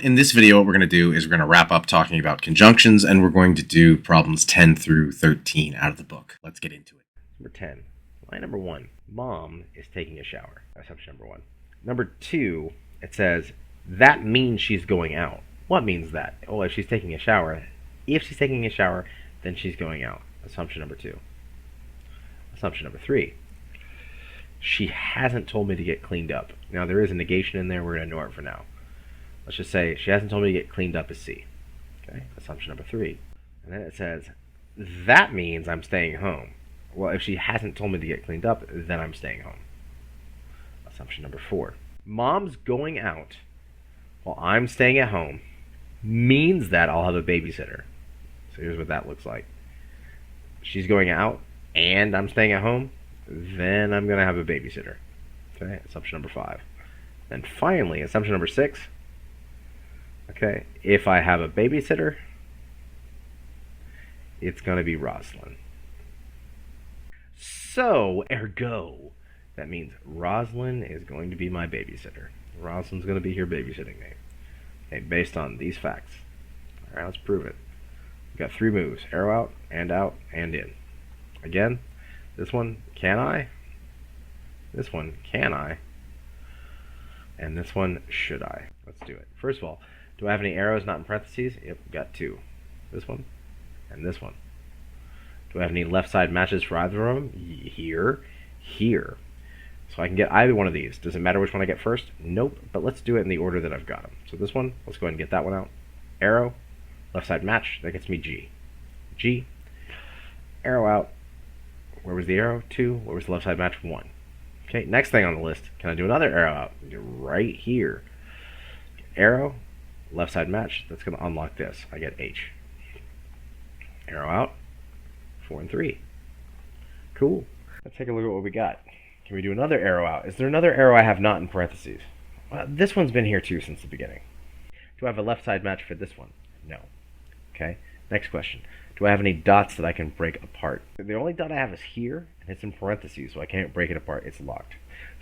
In this video, what we're going to do is we're going to wrap up talking about conjunctions, and we're going to do problems 10 through 13 out of the book. Let's get into it. Number 10, line number 1, mom is taking a shower. Assumption number 1. Number 2, it says, that means she's going out. What means that? Well, if she's taking a shower, then she's going out. Assumption number 2. Assumption number 3, she hasn't told me to get cleaned up. Now, there is a negation in there. We're going to ignore it for now. Let's just say she hasn't told me to get cleaned up is C. Okay, assumption number 3. And then it says, that means I'm staying home. Well, if she hasn't told me to get cleaned up, then I'm staying home. Assumption number 4. Mom's going out while I'm staying at home means that I'll have a babysitter. So here's what that looks like. She's going out and I'm staying at home, then I'm going to have a babysitter. Okay, assumption number 5. And finally, assumption number 6. Okay, if I have a babysitter, it's going to be Rosalind. So, ergo, that means Rosalind is going to be my babysitter. Rosalind's going to be here babysitting me. Okay, based on these facts. All right, let's prove it. We've got 3 moves: arrow out, and in. Again, this one, can I? This one, can I? And this one, should I? Let's do it. First of all, do I have any arrows not in parentheses? Yep, got 2. This one and this one. Do I have any left side matches for either of them? Here. So I can get either one of these. Does it matter which one I get first? Nope, but let's do it in the order that I've got them. So this one, let's go ahead and get that one out. Arrow, left side match, that gets me G. G, arrow out. Where was the arrow? 2. Where was the left side match? 1. Okay, next thing on the list, can I do another arrow out? Right here. Arrow, left side match, that's going to unlock this. I get H. Arrow out, 4 and 3. Cool. Let's take a look at what we got. Can we do another arrow out? Is there another arrow I have not in parentheses? Well, this one's been here too since the beginning. Do I have a left side match for this one? No. Okay, next question. Do I have any dots that I can break apart? The only dot I have is here, and it's in parentheses, so I can't break it apart. It's locked.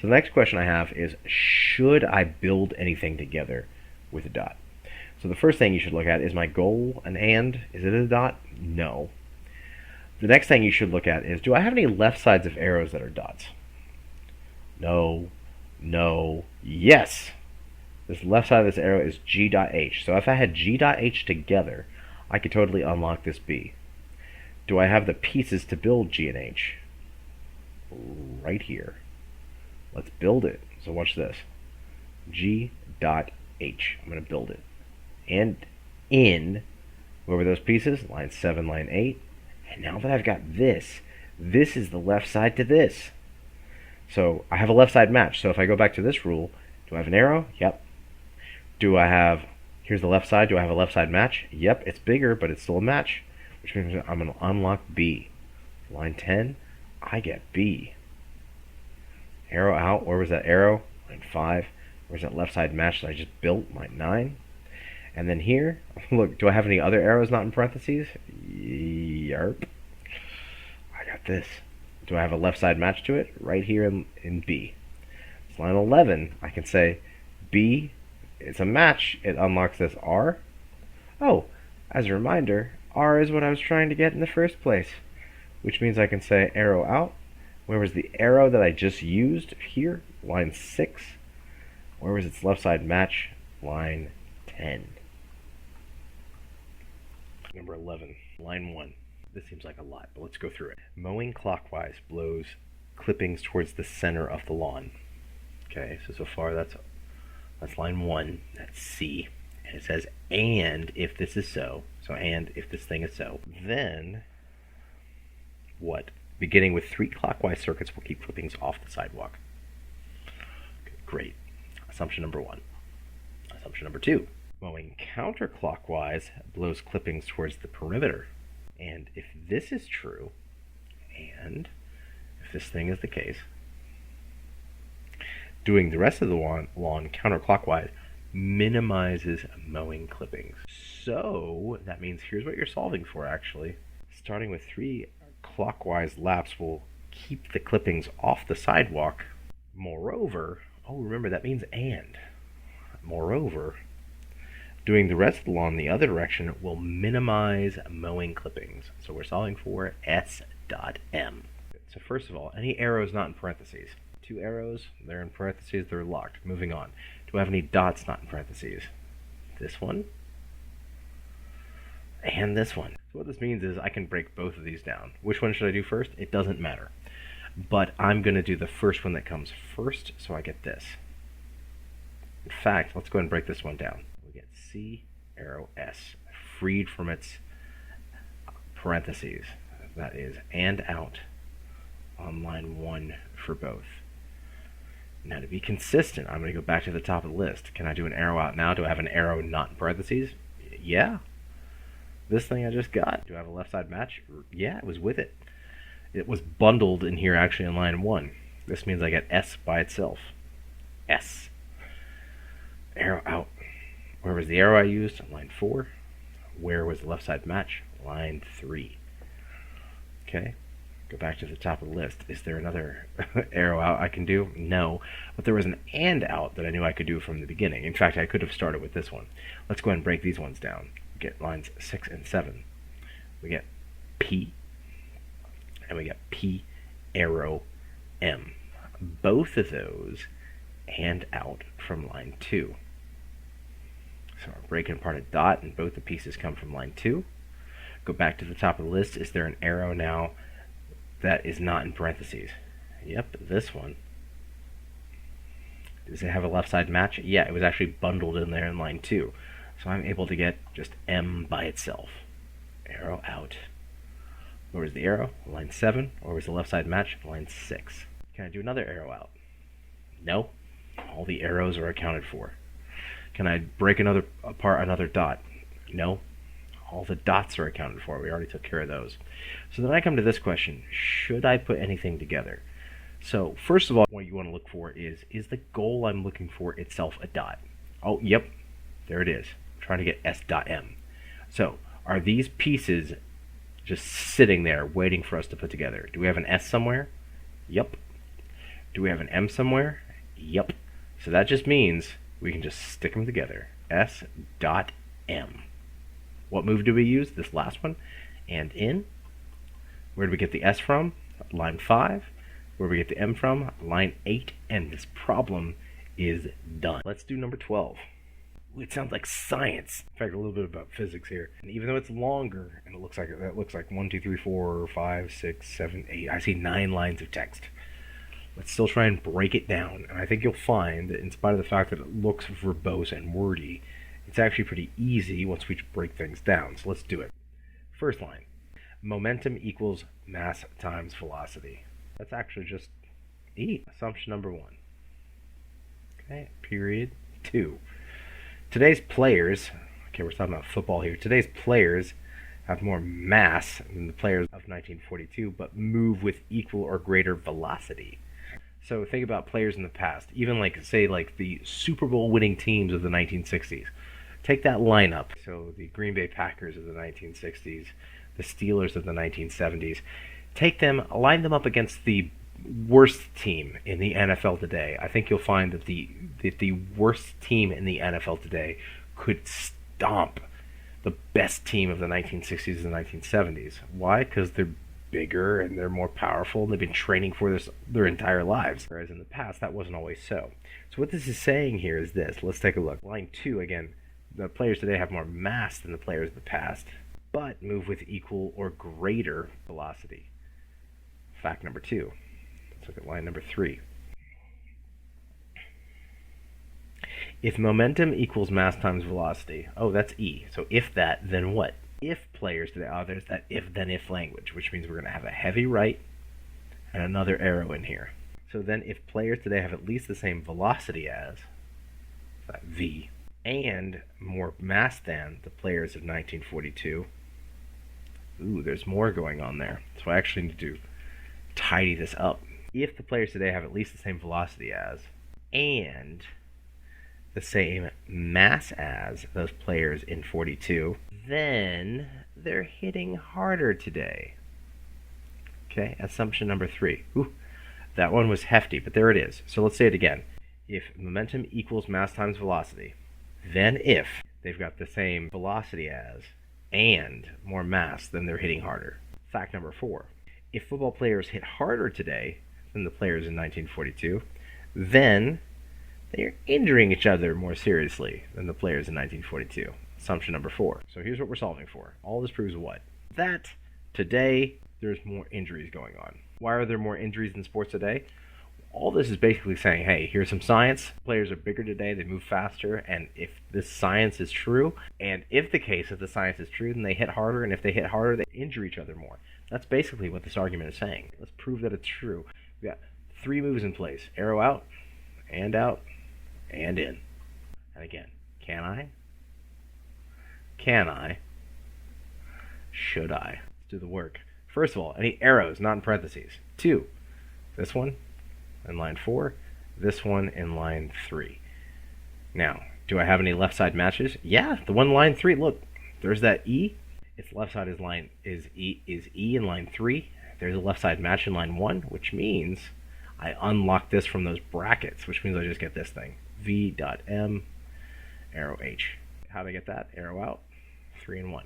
So the next question I have is, should I build anything together with a dot? So the first thing you should look at is my goal, an and. Is it a dot? No. The next thing you should look at is, do I have any left sides of arrows that are dots? No. No. Yes! This left side of this arrow is G.H. So if I had G.H together, I could totally unlock this B. Do I have the pieces to build G and H? Right here. Let's build it. So watch this. G.H. I'm going to build it. And in, where were those pieces? Line 7, line 8. And now that I've got this is the left side to this. So I have a left side match. So if I go back to this rule, do I have an arrow? Yep. Do I have, here's the left side, do I have a left side match? Yep, it's bigger, but it's still a match, which means I'm going to unlock B. Line 10, I get B. Arrow out, where was that arrow? Line 5. Where's that left side match that I just built? Line 9. And then here, look, do I have any other arrows not in parentheses? Yarp. I got this. Do I have a left side match to it? Right here in B. It's line 11. I can say B, it's a match. It unlocks this R. Oh, as a reminder, R is what I was trying to get in the first place, which means I can say arrow out. Where was the arrow that I just used? Here, line 6. Where was its left side match? Line 10. Number 11, line 1. This seems like a lot, but let's go through it. Mowing clockwise blows clippings towards the center of the lawn. Okay, so far that's line 1. That's C. And it says, and if this is so, and if this thing is so, then what? Beginning with 3 clockwise circuits will keep clippings off the sidewalk. Okay, great. Assumption number 1. Assumption number 2. Mowing counterclockwise blows clippings towards the perimeter. And if this is true, and if this thing is the case, doing the rest of the lawn counterclockwise minimizes mowing clippings. So that means here's what you're solving for, actually. Starting with 3 clockwise laps will keep the clippings off the sidewalk. Moreover, oh, remember that means and. Moreover, Doing the rest of the law in the other direction will minimize mowing clippings. So we're solving for S dot M. So first of all, any arrows not in parentheses. 2 arrows, they're in parentheses, they're locked. Moving on. Do I have any dots not in parentheses? This one and this one. So what this means is I can break both of these down. Which one should I do first? It doesn't matter. But I'm going to do the first one that comes first, so I get this. In fact, let's go ahead and break this one down. We get C, arrow, S, freed from its parentheses. That is and out on line 1 for both. Now to be consistent, I'm going to go back to the top of the list. Can I do an arrow out now? Do I have an arrow not in parentheses? Yeah. This thing I just got, do I have a left side match? Yeah, it was with it. It was bundled in here actually in line 1. This means I get S by itself. S. Arrow out. Where was the arrow I used? Line 4. Where was the left side match? Line 3. Okay. Go back to the top of the list. Is there another arrow out I can do? No. But there was an and out that I knew I could do from the beginning. In fact, I could have started with this one. Let's go ahead and break these ones down. We get lines 6 and 7. We get P. And we get P arrow M. Both of those and out from line 2. So we're breaking apart a dot, and both the pieces come from line 2. Go back to the top of the list. Is there an arrow now that is not in parentheses? Yep, this one. Does it have a left side match? Yeah, it was actually bundled in there in line 2. So I'm able to get just M by itself. Arrow out. Where was the arrow? Line 7. Or was the left side match? Line 6. Can I do another arrow out? No. All the arrows are accounted for. Can I break apart another dot? No. All the dots are accounted for. We already took care of those. So then I come to this question. Should I put anything together? So first of all, what you want to look for is the goal I'm looking for itself a dot? Oh, yep. There it is. I'm trying to get S dot M. So are these pieces just sitting there waiting for us to put together? Do we have an S somewhere? Yep. Do we have an M somewhere? Yep. So that just means we can just stick them together. S dot M. What move do we use? This last one. And in. Where do we get the S from? Line 5. Where do we get the M from? Line 8. And this problem is done. Let's do number 12. Ooh, it sounds like science. In fact, a little bit about physics here. And even though it's longer, and it looks like 1, 2, 3, 4, 5, 6, 7, 8. I see 9 lines of text. Let's still try and break it down. And I think you'll find that in spite of the fact that it looks verbose and wordy, it's actually pretty easy once we break things down. So let's do it. First line. Momentum equals mass times velocity. That's actually just E. Assumption number 1. Okay, period 2. Today's players, okay, we're talking about football here. Today's players have more mass than the players of 1942, but move with equal or greater velocity. So think about players in the past, even say the Super Bowl winning teams of the 1960s. Take that lineup. So the Green Bay Packers of the 1960s, the Steelers of the 1970s. Take them, line them up against the worst team in the NFL today. I think you'll find that the worst team in the NFL today could stomp the best team of the 1960s and 1970s. Why? Because they're bigger and they're more powerful and they've been training for this their entire lives. Whereas in the past, that wasn't always so. So what this is saying here is this. Let's take a look. Line 2, again, the players today have more mass than the players of the past, but move with equal or greater velocity. Fact number 2. Let's look at line number 3. If momentum equals mass times velocity, oh, that's E. So if that, then what? If players today, there's that if then if language, which means we're going to have a heavy right and another arrow in here. So then if players today have at least the same velocity as, that V, and more mass than the players of 1942, ooh, there's more going on there. So I actually need to tidy this up. If the players today have at least the same velocity as, and the same mass as those players in 42, then they're hitting harder today. Okay, assumption number 3. Ooh, that one was hefty, but there it is. So let's say it again. If momentum equals mass times velocity, then if they've got the same velocity as and more mass, then they're hitting harder. Fact number 4. If football players hit harder today than the players in 1942, then they are injuring each other more seriously than the players in 1942. Assumption number 4. So here's what we're solving for. All this proves what? That today there's more injuries going on. Why are there more injuries in sports today? All this is basically saying, hey, here's some science. Players are bigger today, they move faster, and if this science is true, and if the case of the science is true, then they hit harder, and if they hit harder, they injure each other more. That's basically what this argument is saying. Let's prove that it's true. We got 3 moves in place. Arrow out, and in. And again, can I? Can I? Should I? Let's do the work. First of all, any arrows not in parentheses? 2. This one in line 4. This one in line 3. Now, do I have any left side matches? Yeah, the one in line 3. Look, there's that E. Its left side is E in line 3. There's a left side match in line 1, which means I unlock this from those brackets, which means I just get this thing. V.M, arrow H. How do I get that? Arrow out, 3 and 1.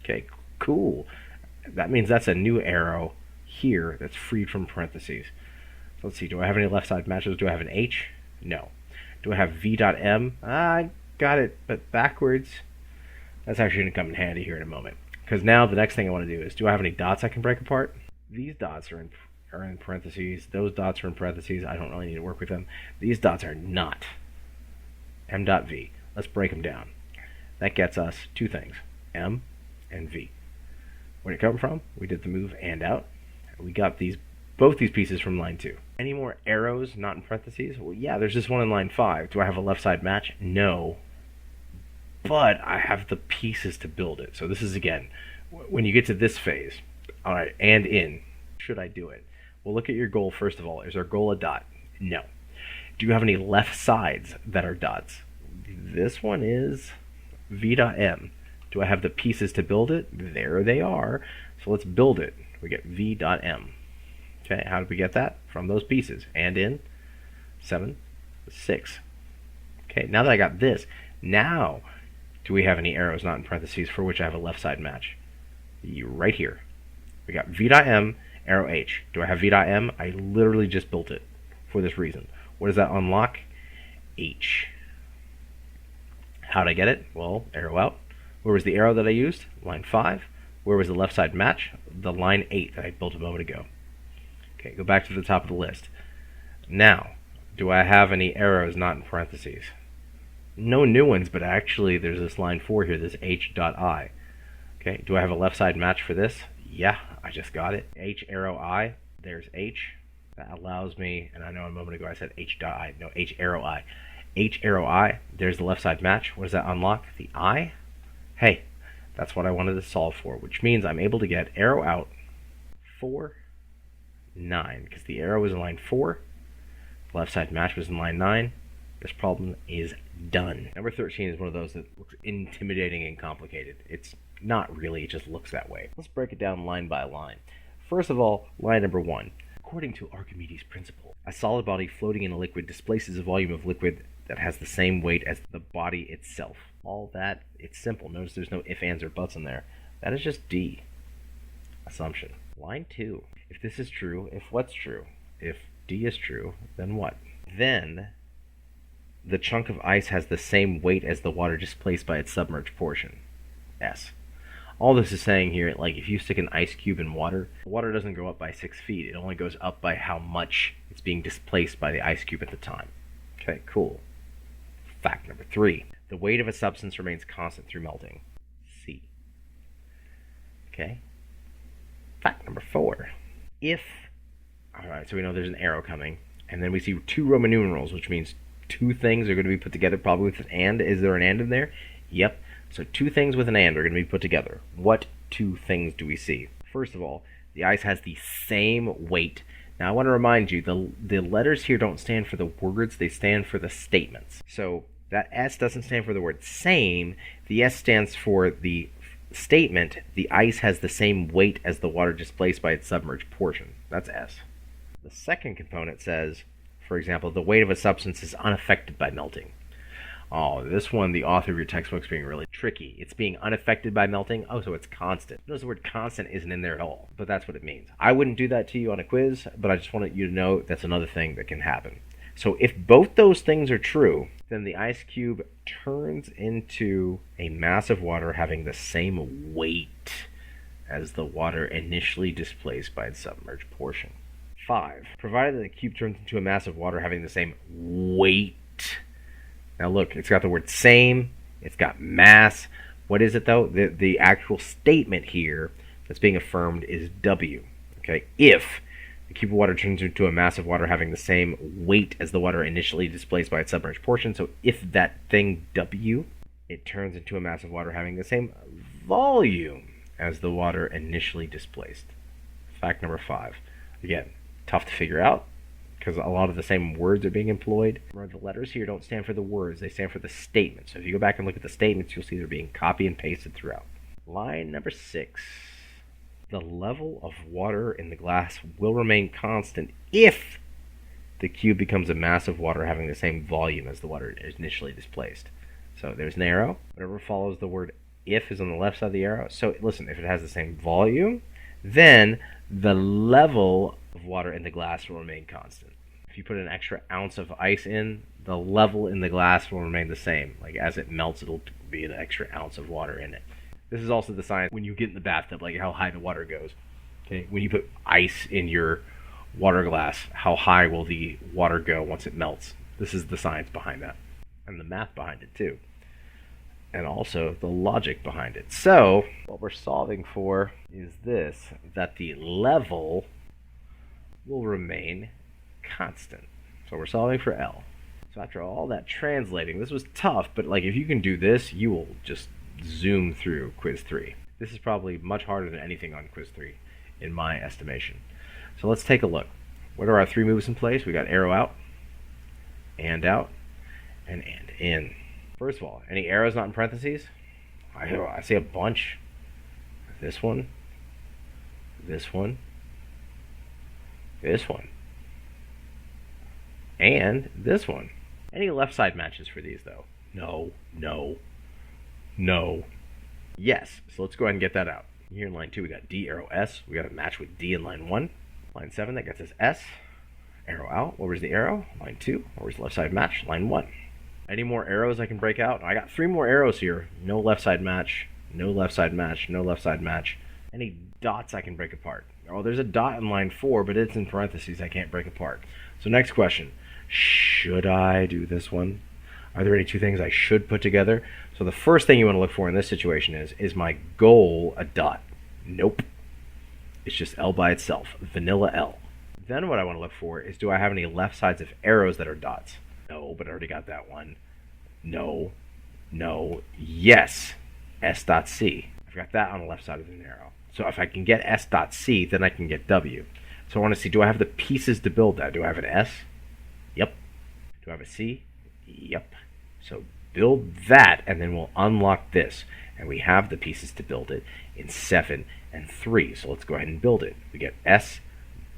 Okay, cool. That means that's a new arrow here that's freed from parentheses. So let's see, do I have any left side matches? Do I have an H? No. Do I have V.M? I got it, but backwards. That's actually going to come in handy here in a moment. Because now the next thing I want to do is, do I have any dots I can break apart? These dots are in parentheses. Those dots are in parentheses. I don't really need to work with them. These dots are not. M.V. Let's break them down. That gets us 2 things. M and V. Where'd it come from? We did the move and out. We got both these pieces from line 2. Any more arrows not in parentheses? Well, yeah, there's this one in line 5. Do I have a left side match? No. But I have the pieces to build it. So this is, again, when you get to this phase, all right, and in, should I do it? Well, look at your goal first of all. Is our goal a dot? No. Do you have any left sides that are dots? This one is V.M. Do I have the pieces to build it? There they are. So let's build it. We get V.M. Okay, how did we get that? From those pieces. And in 7, 6. Okay, now that I got this, now do we have any arrows not in parentheses for which I have a left side match? Right here. We got V.M, arrow H. Do I have V.M? I literally just built it for this reason. What does that unlock? H. How did I get it? Well, arrow out. Where was the arrow that I used? Line 5. Where was the left side match? The line 8 that I built a moment ago. Okay, go back to the top of the list. Now, do I have any arrows not in parentheses? No new ones, but actually there's this line 4 here, this H.I. Okay, do I have a left side match for this? Yeah, I just got it. H arrow I, there's H. That allows me, and I know a moment ago I said H.I. No, H arrow I. H arrow I, there's the left side match. What does that unlock? The I? Hey, that's what I wanted to solve for, which means I'm able to get arrow out 4, 9, because the arrow was in line 4, the left side match was in line 9. This problem is done. Number 13 is one of those that looks intimidating and complicated. It's not really, it just looks that way. Let's break it down line by line. First of all, line number 1. According to Archimedes' principle, a solid body floating in a liquid displaces a volume of liquid that has the same weight as the body itself. All that, it's simple. Notice there's no ifs, ands, or buts in there. That is just D. Assumption. Line 2. If this is true, if what's true? If D is true, then what? Then the chunk of ice has the same weight as the water displaced by its submerged portion. S. All this is saying here, like if you stick an ice cube in water, the water doesn't go up by 6 feet. It only goes up by how much it's being displaced by the ice cube at the time. Okay, cool. Fact number 3. The weight of a substance remains constant through melting. C. Okay. Fact number 4. Alright, so we know there's an arrow coming, and then we see 2 Roman numerals, which means 2 things are going to be put together, probably with an and. Is there an and in there? Yep. So 2 things with an and are going to be put together. What 2 things do we see? First of all, the ice has the same weight. Now I want to remind you, the letters here don't stand for the words, they stand for the statements. So that S doesn't stand for the word same, the S stands for the statement, the ice has the same weight as the water displaced by its submerged portion. That's S. The second component says, for example, the weight of a substance is unaffected by melting. Oh, this one, the author of your textbook's being really tricky. It's being unaffected by melting. Oh, so it's constant. Notice the word constant isn't in there at all, but that's what it means. I wouldn't do that to you on a quiz, but I just wanted you to know that's another thing that can happen. So if both those things are true, then the ice cube turns into a mass of water having the same weight as the water initially displaced by its submerged portion. 5. Provided that the cube turns into a mass of water having the same weight. Now look, it's got the word same, it's got mass. What is it though? The actual statement here that's being affirmed is W. Okay, if the cube of water turns into a mass of water having the same weight as the water initially displaced by its submerged portion, so if that thing W, it turns into a mass of water having the same volume as the water initially displaced. Fact number 5. Again, tough to figure out, because a lot of the same words are being employed. Remember, the letters here don't stand for the words, they stand for the statements. So if you go back and look at the statements, you'll see they're being copy and pasted throughout. Line number 6. The level of water in the glass will remain constant if the cube becomes a mass of water having the same volume as the water initially displaced. So there's an arrow. Whatever follows the word if is on the left side of the arrow. So listen, if it has the same volume, then the level of water in the glass will remain constant. If you put an extra ounce of ice in, the level in the glass will remain the same. Like as it melts, it'll be an extra ounce of water in it. This is also the science when you get in the bathtub, like how high the water goes. Okay, when you put ice in your water glass, how high will the water go once it melts? This is the science behind that, and the math behind it too, and also the logic behind it. So what we're solving for is this, that the level will remain constant. So we're solving for L. So after all that translating, this was tough, but like if you can do this, you will just zoom through quiz 3. This is probably much harder than anything on quiz 3 in my estimation. So let's take a look. What are our 3 moves in place? We got arrow out, and in. First of all, any arrows not in parentheses? I see a bunch. This one, this one, this one, and this one. Any left side matches for these though? No, no, no. Yes, so let's go ahead and get that out. Here in line 2 we got D, arrow S. We got a match with D in line 1. Line 7, that gets us S. Arrow out. Where's the arrow? Line 2. Where's the left side match? Line 1. Any more arrows I can break out? I got 3 more arrows here. No left side match. No left side match. No left side match. Any dots I can break apart? Oh, there's a dot in line 4, but it's in parentheses. I can't break apart. So next question. Should I do this one? Are there any 2 things I should put together? So the first thing you want to look for in this situation is my goal a dot? Nope. It's just L by itself. Vanilla L. Then what I want to look for is, do I have any left sides of arrows that are dots? No, but I already got that one. No. No. Yes. S dot C. I've got that on the left side of the arrow. So if I can get S dot C, then I can get W. So I want to see, do I have the pieces to build that? Do I have an S? Yep. Do I have a C? Yep. So build that, and then we'll unlock this. And we have the pieces to build it in 7 and 3. So let's go ahead and build it. We get S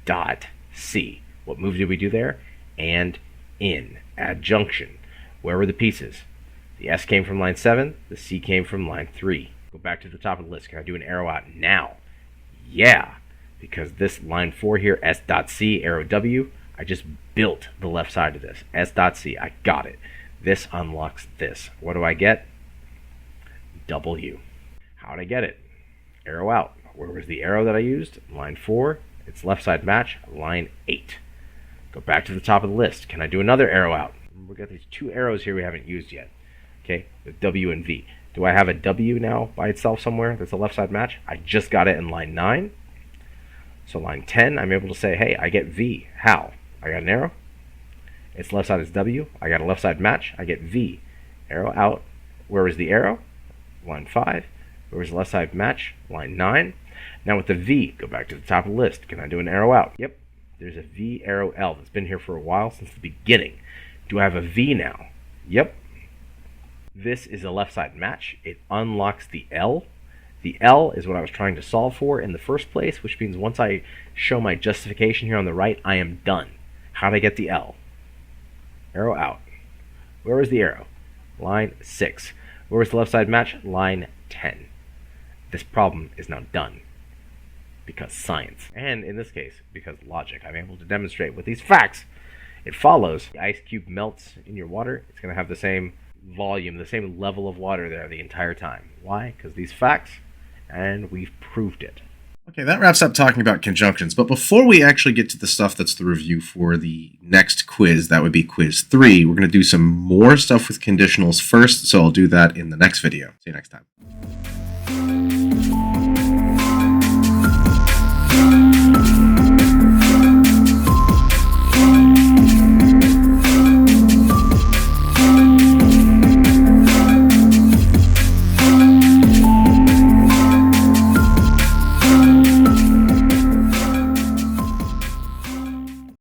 dot C. What move did we do there? And in. Adjunction. Where were the pieces? The S came from line 7. The C came from line 3. Go back to the top of the list. Can I do an arrow out now? Yeah. Because this line 4 here, S dot C, arrow W, I just built the left side of this. S dot C. I got it. This unlocks this. What do I get? W. How'd I get it? Arrow out. Where was the arrow that I used? Line 4. It's left side match. Line 8. Go back to the top of the list. Can I do another arrow out? We've got these 2 arrows here we haven't used yet. Okay, with W and V. Do I have a W now by itself somewhere that's a left side match? I just got it in line 9. So line 10, I'm able to say, hey, I get V. How? I got an arrow. Its left side is W. I got a left side match. I get V. Arrow out. Where is the arrow? Line 5. Where is the left side match? Line 9. Now with the V, go back to the top of the list. Can I do an arrow out? Yep. There's a V, arrow, L that's been here for a while, since the beginning. Do I have a V now? Yep. This is a left side match. It unlocks the L. The L is what I was trying to solve for in the first place, which means once I show my justification here on the right, I am done. How do I get the L? Arrow out. Where is the arrow? Line 6. Where's the left side match? Line 10. This problem is now done. Because science. And in this case, because logic. I'm able to demonstrate with these facts. It follows. The ice cube melts in your water. It's going to have the same volume, the same level of water there the entire time. Why? Because these facts, and we've proved it. Okay, that wraps up talking about conjunctions. But before we actually get to the stuff that's the review for the next quiz, that would be quiz 3, we're going to do some more stuff with conditionals first. So I'll do that in the next video. See you next time.